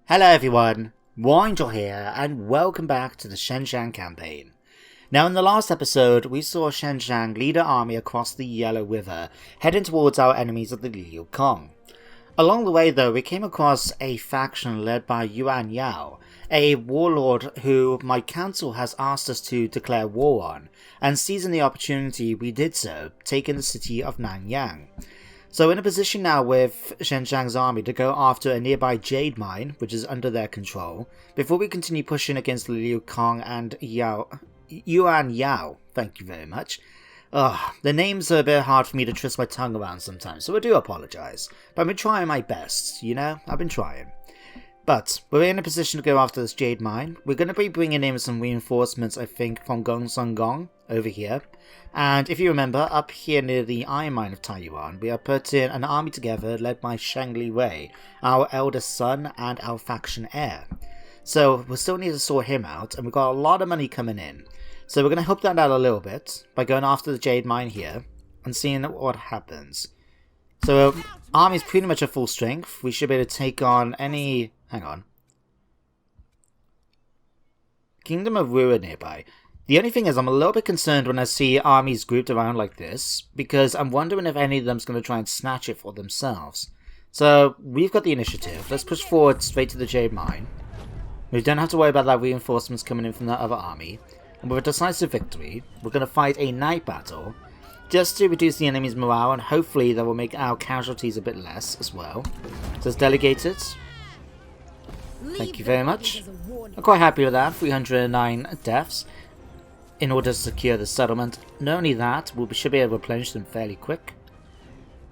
Hello everyone, Warangel here, and welcome back to the Zheng Jiang campaign. Now in the last episode, we saw Zheng Jiang lead an army across the Yellow River, heading towards our enemies of the Liu Kong. Along the way though, we came across a faction led by Yuan Yao, a warlord who my council has asked us to declare war on, and seizing the opportunity we did so, taking the city of Nanyang. So in a position now with Zheng Jiang's army to go after a nearby jade mine, which is under their control, before we continue pushing against Liu Kong and Yuan Yao. Thank you very much. The names are a bit hard for me to twist my tongue around sometimes, so I do apologise. But I've been trying my best, I've been trying. But we're in a position to go after this jade mine. We're going to be bringing in some reinforcements, I think, from Gong over here. And if you remember, up here near the iron mine of Taiyuan, we are putting an army together led by Shang Li Wei, our eldest son and our faction heir. So we'll still need to sort him out, and we've got a lot of money coming in. So we're going to help that out a little bit by going after the jade mine here and seeing what happens. So army's pretty much at full strength. We should be able to take on any... Hang on. Kingdom of Ruin nearby. The only thing is I'm a little bit concerned when I see armies grouped around like this, because I'm wondering if any of them's going to try and snatch it for themselves. So we've got the initiative. Let's push forward straight to the jade mine. We don't have to worry about that reinforcements coming in from that other army. And with a decisive victory, we're going to fight a night battle, just to reduce the enemy's morale, and hopefully that will make our casualties a bit less as well. So it's delegated. Thank you very much. I'm quite happy with that, 309 deaths in order to secure the settlement. Not only that, we should be able to replenish them fairly quick.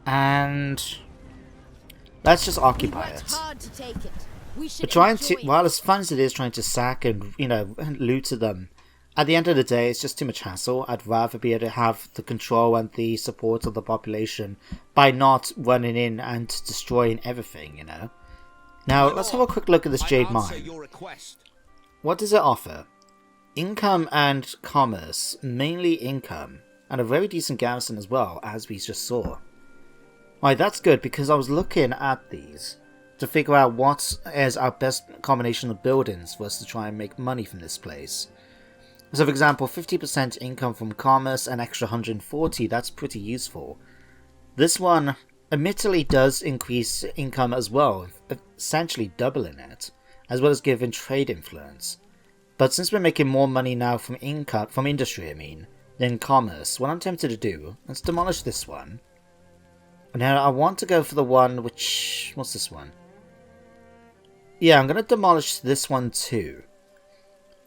And let's just occupy it. But trying to, while as fun as it is trying to sack and, loot them, at the end of the day, it's just too much hassle. I'd rather be able to have the control and the support of the population by not running in and destroying everything, Now, let's have a quick look at this jade mine. What does it offer? Income and commerce, mainly income, and a very decent garrison as well, as we just saw. Right, that's good, because I was looking at these to figure out what is our best combination of buildings for us to try and make money from this place. So for example, 50% income from commerce and extra 140, that's pretty useful. This one admittedly does increase income as well, essentially doubling it, as well as giving trade influence. But since we're making more money now from industry, than commerce, what I'm tempted to do, let's demolish this one. Now I want to go for the one which... what's this one? Yeah, I'm going to demolish this one too.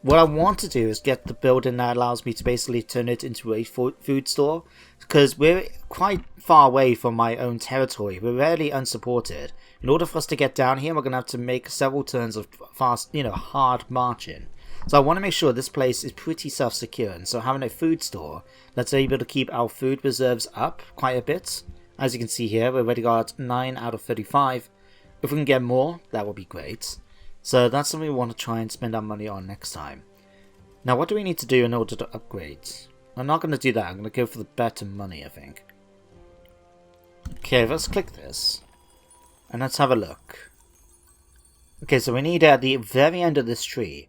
What I want to do is get the building that allows me to basically turn it into a food store, because we're quite far away from my own territory. We're rarely unsupported. In order for us to get down here, we're going to have to make several turns of fast, hard marching. So I want to make sure this place is pretty self-secure, and so having a food store that's able to keep our food reserves up quite a bit. As you can see here, we've already got 9 out of 35. If we can get more, that would be great. So that's something we want to try and spend our money on next time. Now what do we need to do in order to upgrade? I'm not going to do that, I'm going to go for the better money, I think. Okay, let's click this. And let's have a look. Okay, so we need at the very end of this tree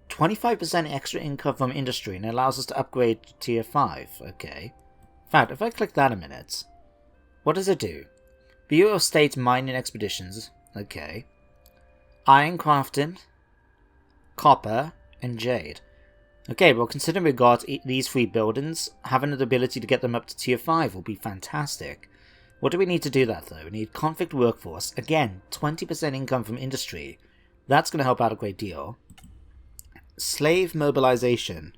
25% extra income from industry, and it allows us to upgrade to tier 5. Okay. In fact, if I click that a minute, what does it do? Bureau of State mining expeditions. Okay. Iron crafting, copper, and jade. Okay, well considering we got these 3 buildings, having the ability to get them up to tier 5 will be fantastic. What do we need to do that though? We need conflict workforce. Again, 20% income from industry. That's going to help out a great deal. Slave mobilization.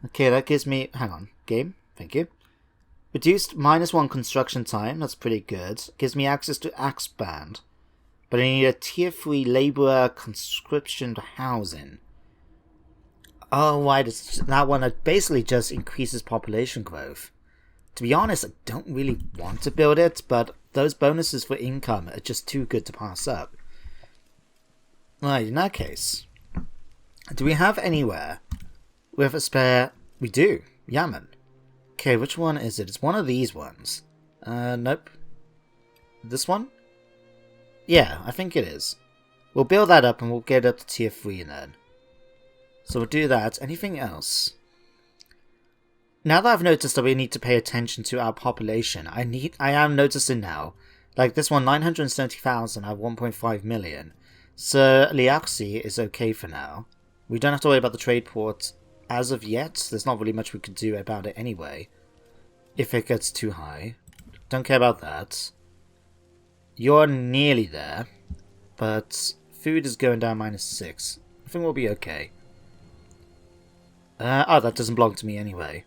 Okay, that gives me... hang on. Game. Thank you. Reduced -1 construction time. That's pretty good. Gives me access to axe band. But I need a tier 3 labourer conscription housing. Oh, why does that one basically just increases population growth? To be honest, I don't really want to build it, but those bonuses for income are just too good to pass up. Right, in that case, do we have anywhere with a spare... we do, Yaman. Okay, which one is it? It's one of these ones. Nope. This one? Yeah, I think it is. We'll build that up and we'll get up to tier 3 then. So we'll do that. Anything else? Now that I've noticed that we need to pay attention to our population, I am noticing now, like this one, 970,000 out of 1.5 million. So Liaxi is okay for now. We don't have to worry about the trade port as of yet. There's not really much we could do about it anyway. If it gets too high. Don't care about that. You're nearly there. But food is going down -6. I think we'll be okay. Oh, that doesn't belong to me anyway.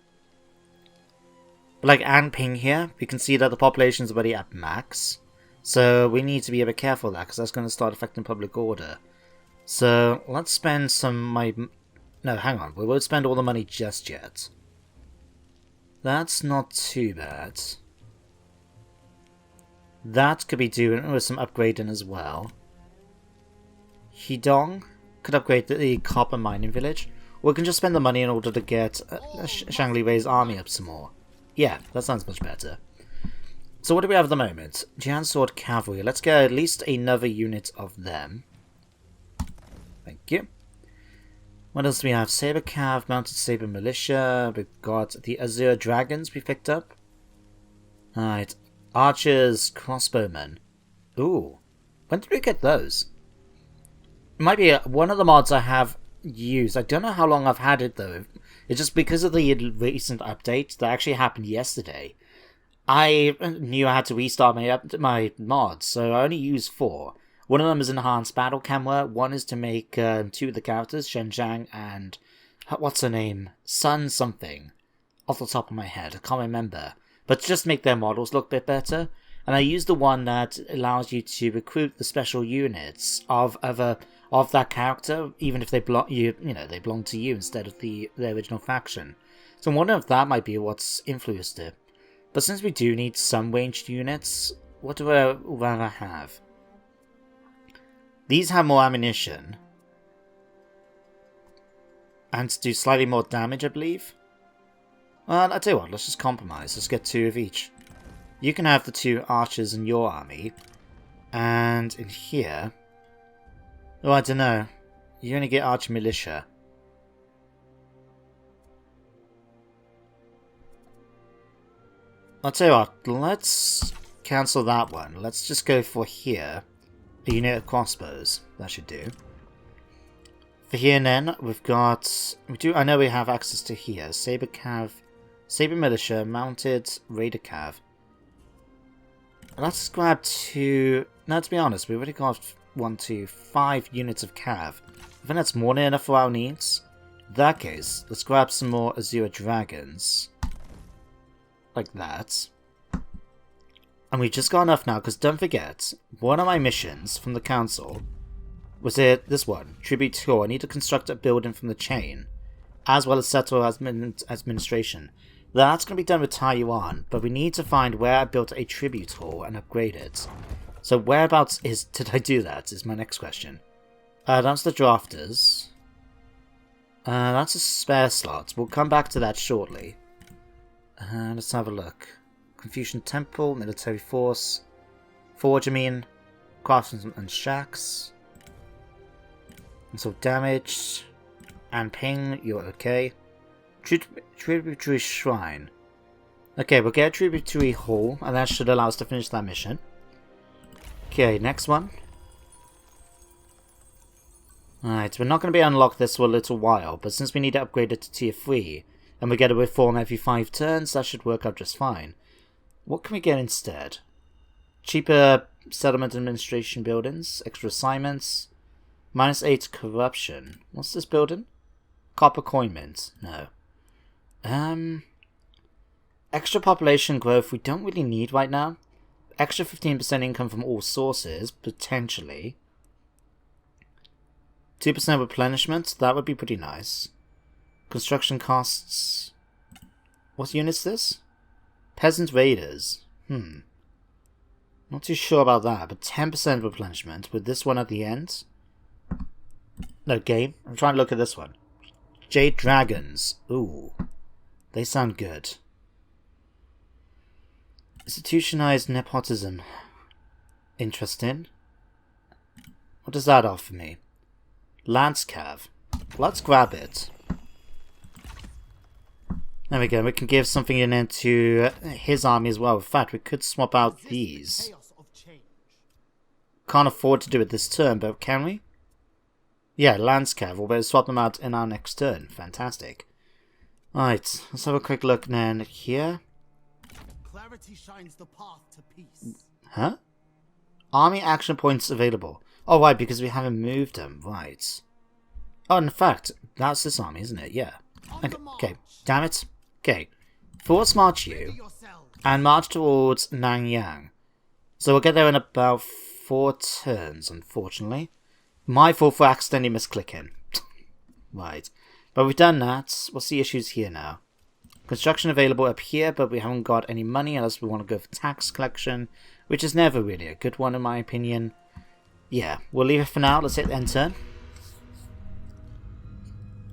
But like Anping here, we can see that the population is already at max. So we need to be a bit careful of that, because that's going to start affecting public order. So let's spend no, hang on. We won't spend all the money just yet. That's not too bad. That could be doing with some upgrading as well. Hidong could upgrade the copper mining village. Or we can just spend the money in order to get Shangli Wei's army up some more. Yeah, that sounds much better. So what do we have at the moment? Jian Sword Cavalry. Let's get at least another unit of them. Thank you. What else do we have? Saber Cav, Mounted Saber Militia. We've got the Azure Dragons we picked up. Alright. Archers, Crossbowmen. Ooh. When did we get those? It might be one of the mods I have used. I don't know how long I've had it though. It's just because of the recent update that actually happened yesterday. I knew I had to restart my mods, so I only used 4. One of them is enhanced battle camera. One is to make 2 of the characters, Zheng Jiang and what's her name, Sun something. Off the top of my head, I can't remember. But just make their models look a bit better. And I used the one that allows you to recruit the special units of that character, even if they belong to you instead of the original faction. So I'm wondering if that might be what's influenced it. But since we do need some ranged units, what do I rather have? These have more ammunition. And do slightly more damage, I believe. Well, I'll tell you what, let's just compromise. Let's get 2 of each. You can have the 2 archers in your army. And in here... Oh, I don't know. You only get archer militia. I'll tell you what, let's cancel that one. Let's just go for here. A unit of crossbows. That should do. For here then, we've got... I know we have access to here. Saber Cav, Saber Militia, Mounted Raider Cav. Let's grab 2... Now, to be honest, we've already got 1, 2, 5 units of Cav. I think that's more than enough for our needs. In that case, let's grab some more Azure Dragons. Like that. And we've just got enough now, because don't forget, one of my missions from the council was this one, Tribute Tour. I need to construct a building from the chain, as well as settle administration. That's going to be done with Taiwan, but we need to find where I built a tribute hall and upgrade it. So whereabouts did I do that, is my next question. That's the drafters. That's a spare slot. We'll come back to that shortly. Let's have a look. Confucian Temple, Military Force, Forge, Craftsmen and Shacks. And so damage. And ping, you're okay. Tributary Shrine. Okay, we'll get a Tributary Hall, and that should allow us to finish that mission. Okay, next one. Alright, we're not going to be unlocked this for a little while, but since we need to upgrade it to tier 3, and we get a reform every 5 turns, that should work out just fine. What can we get instead? Cheaper settlement administration buildings, extra assignments, -8 corruption. What's this building? Copper coin mint. No. Extra population growth we don't really need right now. Extra 15% income from all sources, potentially. 2% replenishment, that would be pretty nice. Construction costs... What unit's this? Peasant Raiders. Not too sure about that, but 10% replenishment with this one at the end. No, game. I'm trying to look at this one. Jade Dragons. Ooh. They sound good. Institutionalized nepotism. Interesting. What does that offer me? Lance Cav. Let's grab it. There we go. We can give something in into his army as well. In fact, we could swap out these. Can't afford to do it this turn, but can we? Yeah, Lance Cav. We'll better swap them out in our next turn. Fantastic. Alright, let's have a quick look then here. Clarity shines the path to peace. Huh? Army action points available. Oh, right, because we haven't moved them. Right. Oh, in fact, that's this army, isn't it? Yeah. Okay. Damn it. Okay. Force march you and march towards Nanyang. So we'll get there in about 4 turns, unfortunately. My fault for accidentally misclicking. Right. But we've done that. What's the issues here now? Construction available up here, but we haven't got any money unless we want to go for tax collection, which is never really a good one in my opinion. Yeah, we'll leave it for now. Let's hit end turn.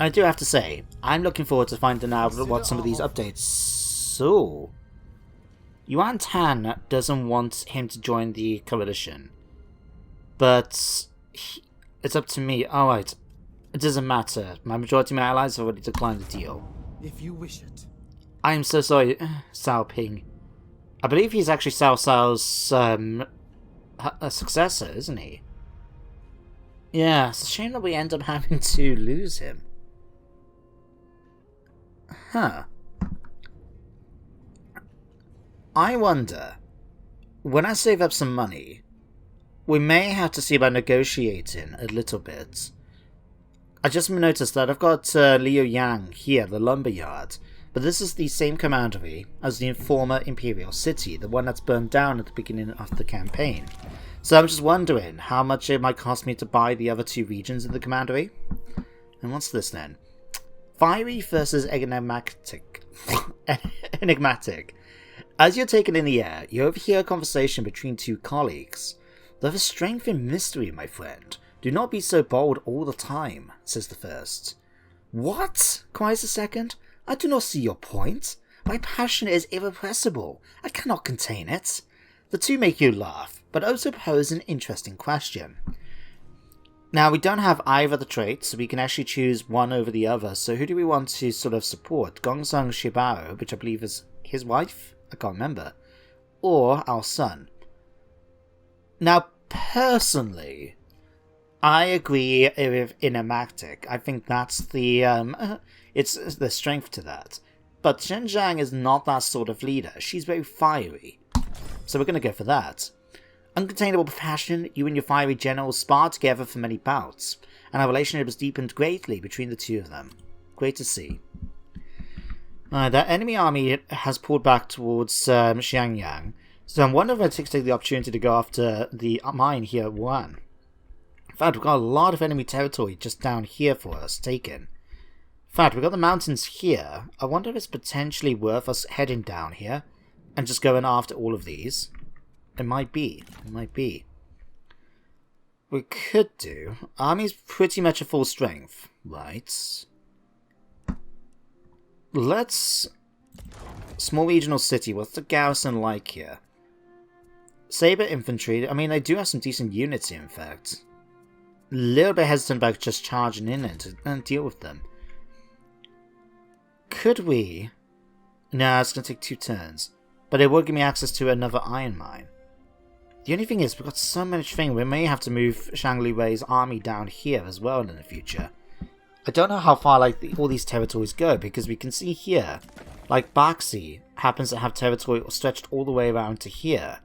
I do have to say, I'm looking forward to finding out what some of these updates. So, Yuan Tan doesn't want him to join the coalition, but it's up to me. Alright, it doesn't matter. My majority of my allies have already declined the deal. If you wish it. I am so sorry, Cao Ping. I believe he's actually Cao Cao's a successor, isn't he? Yeah, it's a shame that we end up having to lose him. Huh. I wonder, when I save up some money, we may have to see about negotiating a little bit. I just noticed that I've got Liu Yang here, the lumberyard, but this is the same commandery as the former Imperial City, the one that's burned down at the beginning of the campaign. So I'm just wondering how much it might cost me to buy the other 2 regions in the commandery. And what's this then? Fiery versus enigmatic. Enigmatic. As you're taken in the air, you overhear a conversation between 2 colleagues. There is strength in mystery, my friend. Do not be so bold all the time, says the first. What? Cries the second. I do not see your point. My passion is irrepressible. I cannot contain it. The 2 make you laugh, but also pose an interesting question. Now, we don't have either of the traits, so we can actually choose one over the other. So who do we want to sort of support? Gongsun Shibao, which I believe is his wife? I can't remember. Or our son. Now, personally, I agree with enigmatic. I think that's the, it's the strength to that. But Zheng Jiang is not that sort of leader. She's very fiery. So we're going to go for that. Uncontainable passion, you and your fiery general sparred together for many bouts, and our relationship has deepened greatly between the 2 of them. Great to see. That enemy army has pulled back towards Xiangyang, so I'm wondering if I take the opportunity to go after the mine here at Wuhan. In fact, we've got a lot of enemy territory just down here for us taken. In fact, we've got the mountains here. I wonder if it's potentially worth us heading down here and just going after all of these. It might be. It might be. We could do. Army's pretty much at full strength. Right. Let's... Small regional city. What's the garrison like here? Saber infantry. I mean, they do have some decent units here, in fact. A little bit hesitant about just charging in and deal with them. Could we... Nah, it's going to take 2 turns. But it will give me access to another iron mine. The only thing is, we've got so much thing, we may have to move Shang Li Wei's army down here as well in the future. I don't know how far all these territories go, because we can see here, like Baxi happens to have territory stretched all the way around to here.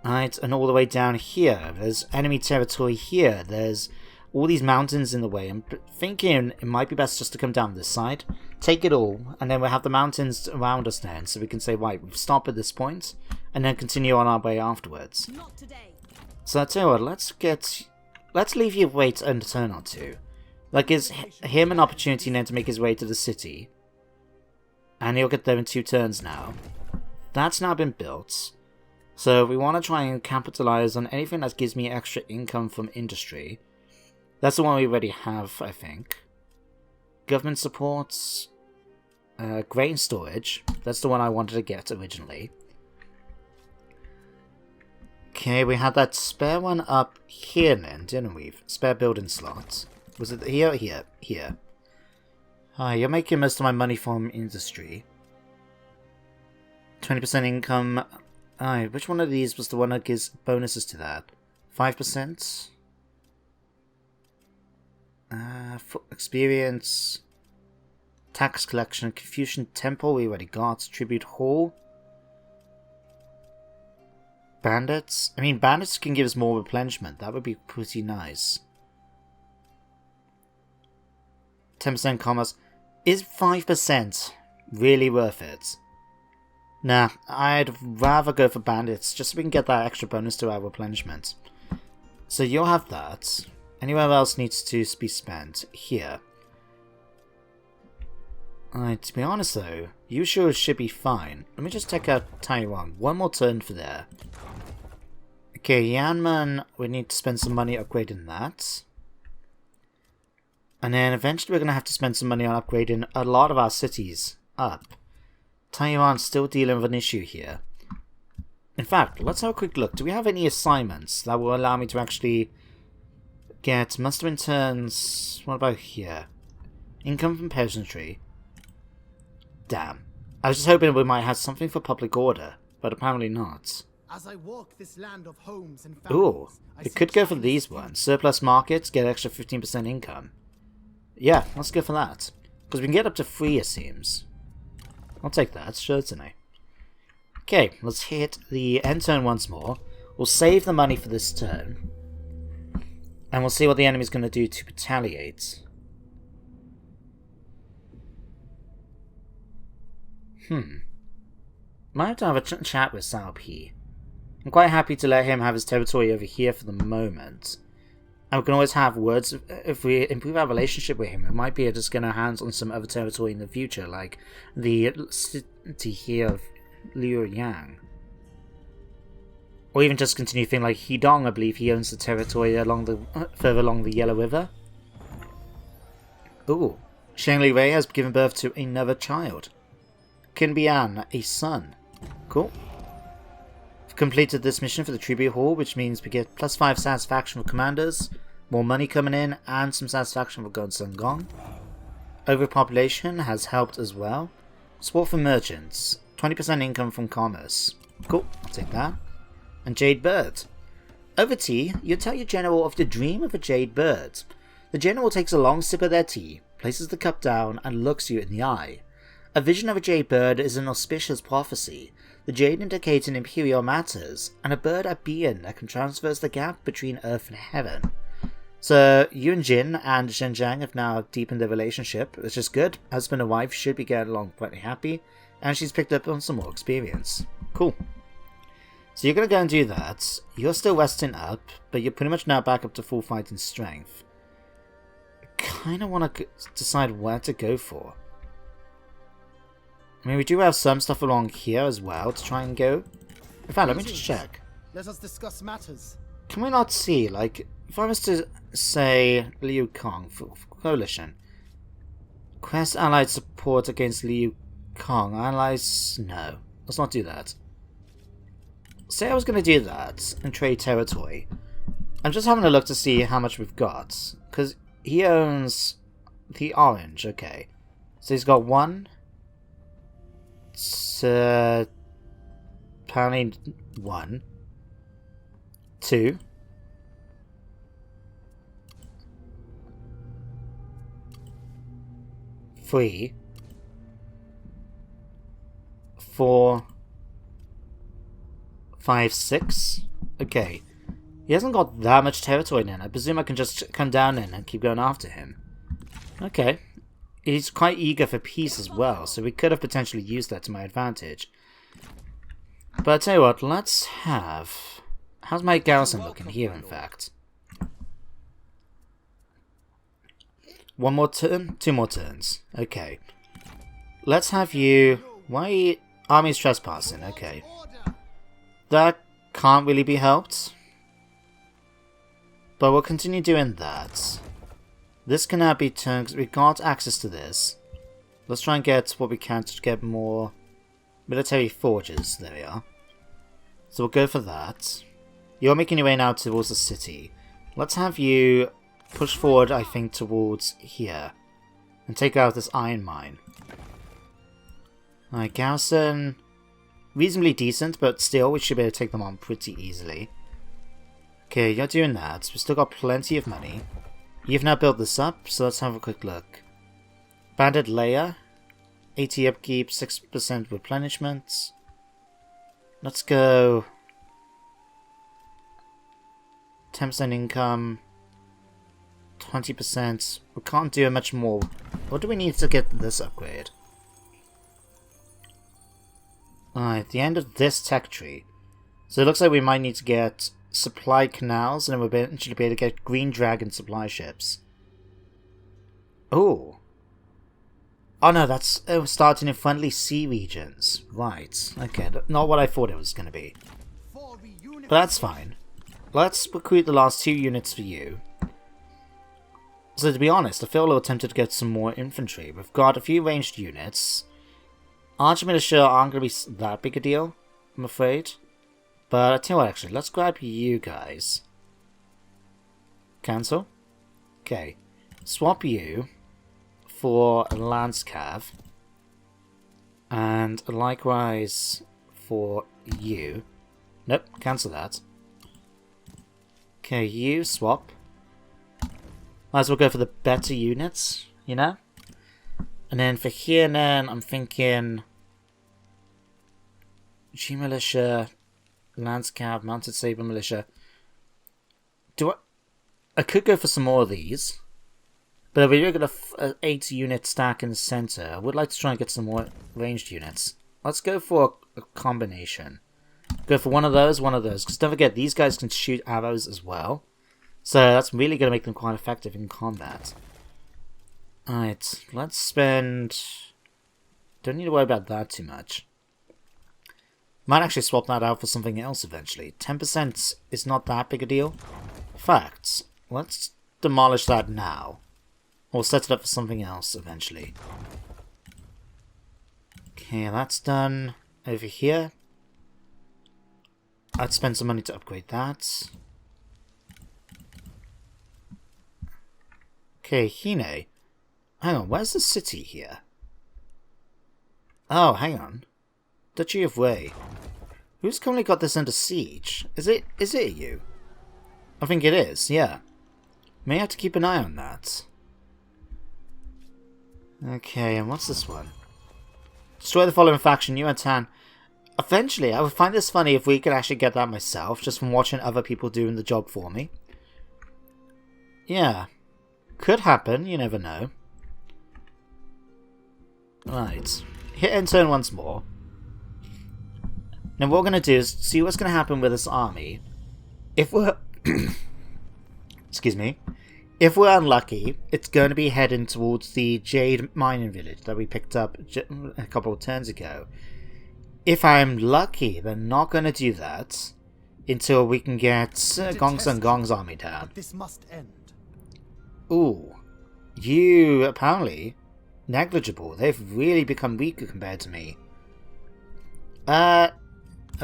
Right, and all the way down here. There's enemy territory here. There's all these mountains in the way. I'm thinking it might be best just to come down this side, take it all, and then we'll have the mountains around us then, so we can say, right, we've stopped at this point, and then continue on our way afterwards. Not today. So I tell you what, let's leave you wait a turn or 2. Like, gives him an opportunity then to make his way to the city. And he'll get there in 2 turns now. That's now been built. So we want to try and capitalize on anything that gives me extra income from industry. That's the one we already have, I think. Government supports. Grain storage. That's the one I wanted to get originally. Okay, we had that spare one up here then, didn't we? Spare building slots. Was it here or here? Here. Hi, you're making most of my money from industry. 20% income. Aye, which one of these was the one that gives bonuses to that? 5%? For experience. Tax collection. Confucian Temple, we already got. Tribute Hall. Bandits? I mean, bandits can give us more replenishment. That would be pretty nice. 10% commerce. Is 5% really worth it? Nah, I'd rather go for bandits, just so we can get that extra bonus to our replenishment. So you'll have that. Anywhere else needs to be spent? Here. Alright, to be honest though, you sure should be fine. Let me just take out Taiwan. One more turn for there. Okay, Yanman, we need to spend some money upgrading that. And then eventually we're going to have to spend some money on upgrading a lot of our cities up. Taiwan's still dealing with an issue here. In fact, let's have a quick look. Do we have any assignments that will allow me to actually get muster interns? What about here? Income from peasantry. Damn. I was just hoping we might have something for public order, but apparently not. As I walk this land of homes and Ooh, families, it could go for these ones. Surplus markets, get extra 15% income. Yeah, let's go for that. Because we can get up to 3, it seems. I'll take that, certainly. Okay, let's hit the end turn once more. We'll save the money for this turn. And we'll see what the enemy's going to do to retaliate. Might have to have a chat with Sao P. I'm quite happy to let him have his territory over here for the moment. And we can always have words. If we improve our relationship with him, we might be able to just get our hands on some other territory in the future, like the city here of Liuyang. Or even just continue things like Hidong. I believe he owns the territory along the further along the Yellow River. Ooh, Sheng Li Wei has given birth to another child. Qin Bian, a son. Cool. We've completed this mission for the Tribute Hall, which means we get +5 satisfaction for commanders, more money coming in, and some satisfaction for God Sun Gong. Overpopulation has helped as well. Support for merchants. 20% income from commerce. Cool, I'll take that. And Jade Bird. Over tea, you tell your general of the dream of a Jade Bird. The general takes a long sip of their tea, places the cup down, and looks you in the eye. A vision of a jade bird is an auspicious prophecy. The jade indicates in imperial matters, and a bird a being that can traverse the gap between earth and heaven. So, you and Jin and Zheng Jiang have now deepened their relationship, which is good. Husband and wife should be getting along quite happy, and she's picked up on some more experience. Cool. So you're going to go and do that. You're still resting up, but you're pretty much now back up to full fighting strength. I kind of want to decide where to go for. I mean, we do have some stuff along here as well to try and go. In fact, let me just check. Let us discuss matters. Can we not see, like, if I was to say Liu Kong for coalition, quest allied support against Liu Kong, allies, no, let's not do that. Say I was going to do that and trade territory. I'm just having a look to see how much we've got, because he owns the orange, okay. So he's got one. Apparently 1, 2, 3, 4, 5, 6. Okay. He hasn't got that much territory then. I presume I can just come down in and keep going after him. Okay. He's quite eager for peace as well, so we could have potentially used that to my advantage. But I'll tell you what, let's have... How's my garrison looking here, in fact? 1 more turn? 2 more turns. Okay. Let's have you... Why... Army's trespassing, okay. That can't really be helped. But we'll continue doing that. This can now be turned because we've got access to this. Let's try and get what we can to get more military forges. There we are. So we'll go for that. You're making your way now towards the city. Let's have you push forward, I think, towards here. And take out this iron mine. Alright, garrison... reasonably decent, but still, we should be able to take them on pretty easily. Okay, you're doing that. We've still got plenty of money. You've now built this up, so let's have a quick look. Bandit layer. 80 upkeep, 6% replenishment. Let's go... 10% income. 20%. We can't do much more. What do we need to get this upgrade? Alright, the end of this tech tree. So it looks like we might need to get supply canals, and then we'll eventually be able to get Green Dragon supply ships. Oh. Oh no, that's starting in friendly sea regions. Right, okay, not what I thought it was going to be. But that's fine. Let's recruit the last 2 units for you. So to be honest, I feel a little tempted to get some more infantry. We've got a few ranged units. Archer militia aren't going to be that big a deal, I'm afraid. But I tell you what, actually, let's grab you guys. Cancel. Okay. Swap you for a lance cav. And likewise for you. Nope, cancel that. Okay, you swap. Might as well go for the better units, you know? And then for here and then, I'm thinking... G Militia, Lance Cab, Mounted Saber Militia. I could go for some more of these. But if we're going to 8 unit stack in the center, I would like to try and get some more ranged units. Let's go for a combination. Go for one of those, because don't forget, these guys can shoot arrows as well. So that's really going to make them quite effective in combat. Alright, let's spend... Don't need to worry about that too much. Might actually swap that out for something else eventually. 10% is not that big a deal. Facts. Let's demolish that now. Or set it up for something else eventually. Okay, that's done. Over here. I'd spend some money to upgrade that. Okay, Hine. Hang on, where's the city here? Oh, hang on. Duchy of Wei. Who's currently got this under siege? Is it you? I think it is, yeah. May have to keep an eye on that. Okay, and what's this one? Destroy the following faction, Yuan Tan. Eventually, I would find this funny if we could actually get that myself, just from watching other people doing the job for me. Yeah. Could happen, you never know. Right. Hit end turn once more. Now what we're going to do is see what's going to happen with this army. If we're... Excuse me. If we're unlucky, it's going to be heading towards the Jade Mining Village that we picked up a couple of turns ago. If I'm lucky, they're not going to do that until we can get Gong Sun Gong's army down. This must end. Ooh. You, apparently, negligible. They've really become weaker compared to me. I'll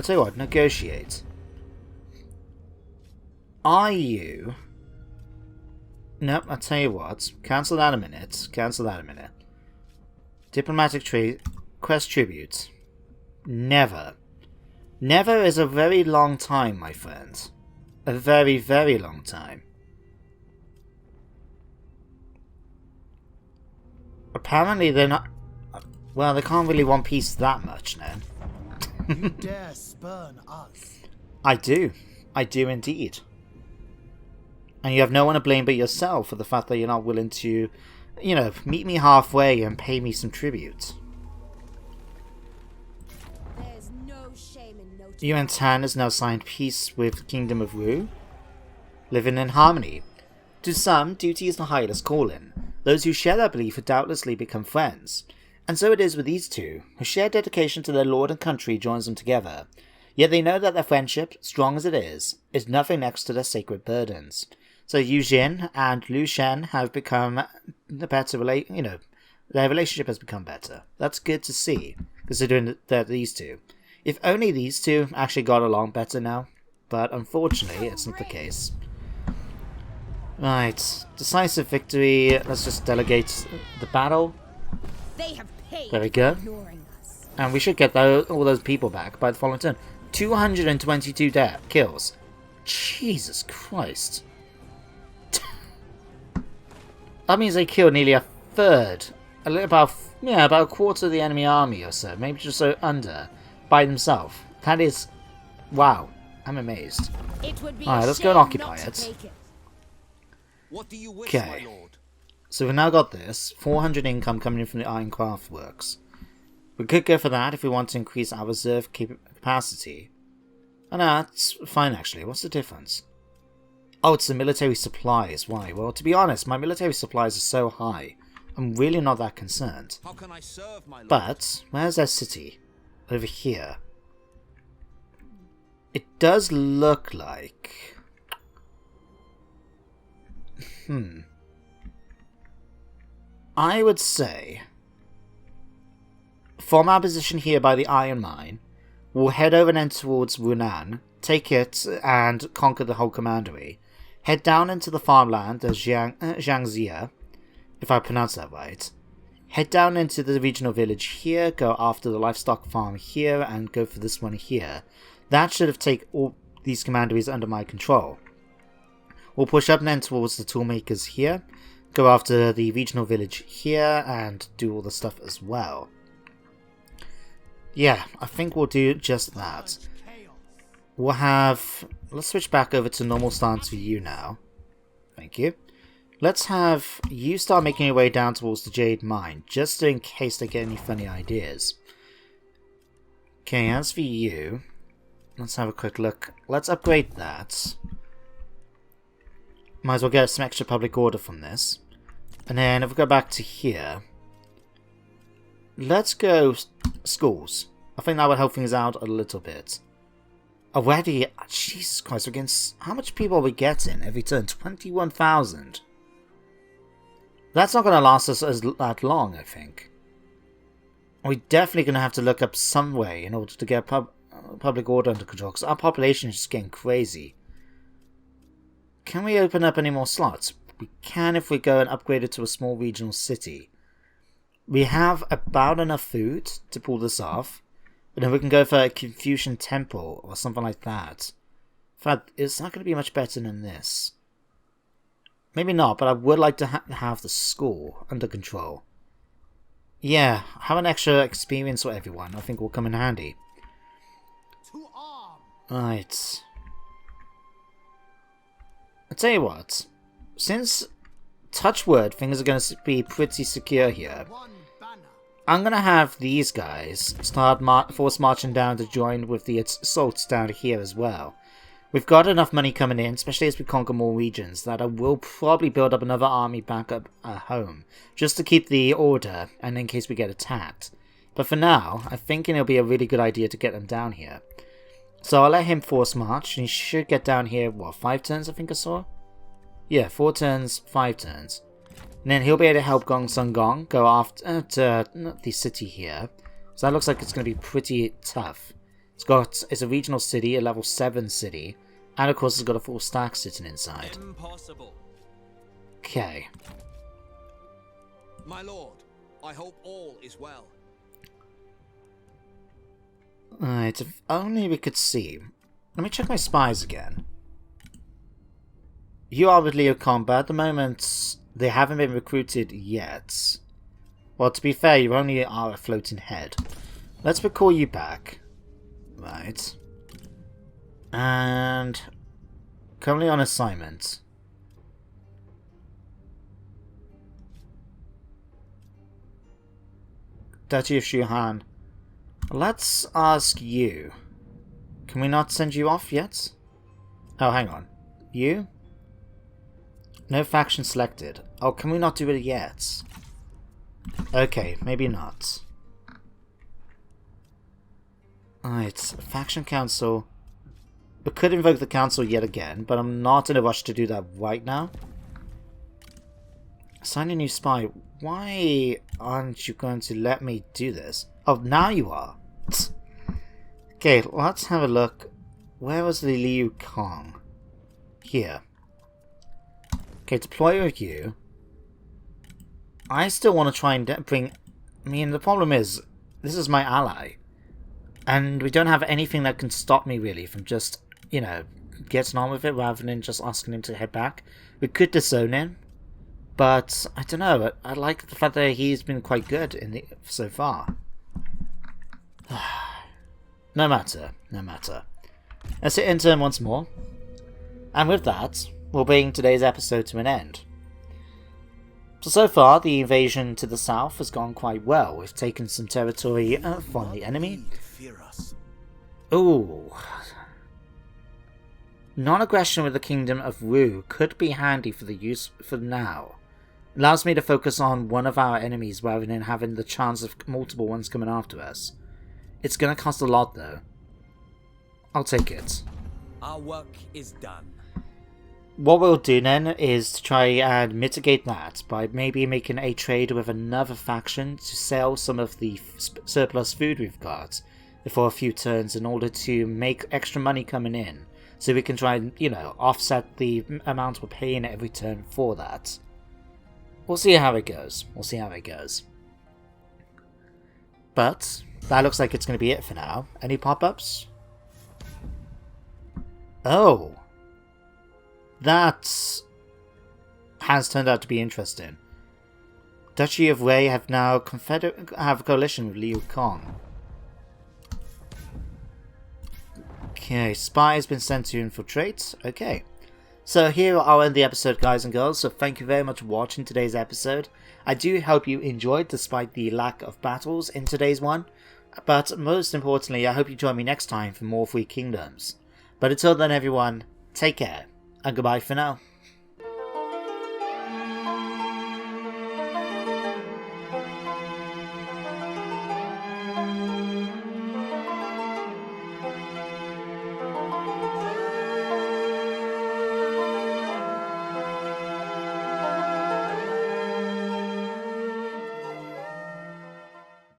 tell you what, negotiate. Are you... Nope, I'll tell you what. Cancel that a minute. Cancel that a minute. Diplomatic quest tribute. Never. Never is a very long time, my friend. A very, very long time. Apparently they're not... Well, they can't really want peace that much now. You dare spurn us? I do. I do indeed. And you have no one to blame but yourself for the fact that you're not willing to, you know, meet me halfway and pay me some tribute. There's no shame in no Yuan Tan has now signed peace with the Kingdom of Wu, living in harmony. To some, duty is the highest calling. Those who share that belief have doubtlessly become friends. And so it is with these two, whose shared dedication to their lord and country joins them together. Yet they know that their friendship, strong as it is nothing next to their sacred burdens. So Yu Jin and Lu Shen have become the better their relationship has become better. That's good to see, considering that these two. If only these two actually got along better now, but unfortunately it's not the case. Right, decisive victory. Let's just delegate the battle. They have paid There we go. for ignoring us. And we should get all those people back by the following turn. 222 kills. Jesus Christ. That means they killed nearly a third. About a quarter of the enemy army or so. Maybe just so under. By themselves. That is... Wow. I'm amazed. Alright, let's go and occupy it. What do you wish, Okay. my lord? So we've now got this. 400 income coming in from the Iron Craft Works. We could go for that if we want to increase our reserve capacity. And that's fine actually. What's the difference? Oh, it's the military supplies. Why? Well, to be honest, my military supplies are so high. I'm really not that concerned. How can I serve, my lord? But, where's our city? Over here. It does look like... I would say, from our position here by the Iron Mine, we'll head over then towards Wunan, take it and conquer the whole commandery, head down into the farmland of Zheng Jiang, if I pronounce that right, head down into the regional village here, go after the livestock farm here, and go for this one here. That should have taken all these commanderies under my control. We'll push up then towards the toolmakers here, go after the regional village here, and do all the stuff as well. Yeah, I think we'll do just that. We'll have... Let's switch back over to normal stance for you now. Thank you. Let's have you start making your way down towards the Jade Mine, just in case they get any funny ideas. Okay, as for you, let's have a quick look. Let's upgrade that. Might as well get some extra public order from this. And then if we go back to here, let's go schools. I think that would help things out a little bit. Already, Jesus Christ, we're getting, how much people are we getting every turn? 21,000. That's not going to last us that long, I think. We're definitely going to have to look up some way in order to get public order under control, because our population is just getting crazy. Can we open up any more slots? We can if we go and upgrade it to a small regional city. We have about enough food to pull this off. But then we can go for a Confucian temple or something like that. In fact, it's not going to be much better than this. Maybe not, but I would like to have the school under control. Yeah, have an extra experience for everyone. I think will come in handy. To arm. Right. I'll tell you what. Since, touch wood, things are going to be pretty secure here. One banner. I'm going to have these guys start force marching down to join with the assaults down here as well. We've got enough money coming in, especially as we conquer more regions, that I will probably build up another army back up at home, just to keep the order, and in case we get attacked. But for now, I'm thinking it'll be a really good idea to get them down here. So I'll let him force march, and he should get down here, what, 5 turns I think I saw? Yeah, 4 turns, 5 turns. And then he'll be able to help Gong Sun Gong go after the city here. So that looks like it's going to be pretty tough. It's a regional city, a level 7 city, and of course it's got a full stack sitting inside. Impossible. Okay. My lord, I hope all is well. Alright, if only we could see. Let me check my spies again. You are with Leo Combat. At the moment, they haven't been recruited yet. Well, to be fair, you only are a floating head. Let's recall you back. Right. And currently on assignment. Duchy of Shuhan. Let's ask you. Can we not send you off yet? Oh, hang on. You? No faction selected. Oh, can we not do it yet? Okay, maybe not. Alright, faction council. We could invoke the council yet again, but I'm not in a rush to do that right now. Assign a new spy. Why aren't you going to let me do this? Oh, now you are. Okay, let's have a look. Where was the Liu Kang? Here. Okay, deploy with you. I still want to try and bring... I mean, the problem is, this is my ally. And we don't have anything that can stop me, really, from just, you know, getting on with it rather than just asking him to head back. We could disown him. But, I don't know, I like the fact that he's been quite good so far. No matter. Let's hit intern once more. And with that, we'll bring today's episode to an end. So far, the invasion to the south has gone quite well. We've taken some territory from the enemy. Ooh. Non-aggression with the Kingdom of Wu could be handy for the use for now. It allows me to focus on one of our enemies rather than having the chance of multiple ones coming after us. It's gonna cost a lot though. I'll take it. Our work is done. What we'll do then is to try and mitigate that by maybe making a trade with another faction to sell some of the surplus food we've got for a few turns in order to make extra money coming in. So we can try and, you know, offset the amount we're paying every turn for that. We'll see how it goes. But that looks like it's going to be it for now. Any pop-ups? Oh. That has turned out to be interesting. Duchy of Wei have now have a coalition with Liu Kang. Okay, spy has been sent to infiltrate. Okay. So here I'll end the episode, guys and girls, so thank you very much for watching today's episode. I do hope you enjoyed despite the lack of battles in today's one, but most importantly I hope you join me next time for more Three Kingdoms. But until then everyone, take care, and goodbye for now.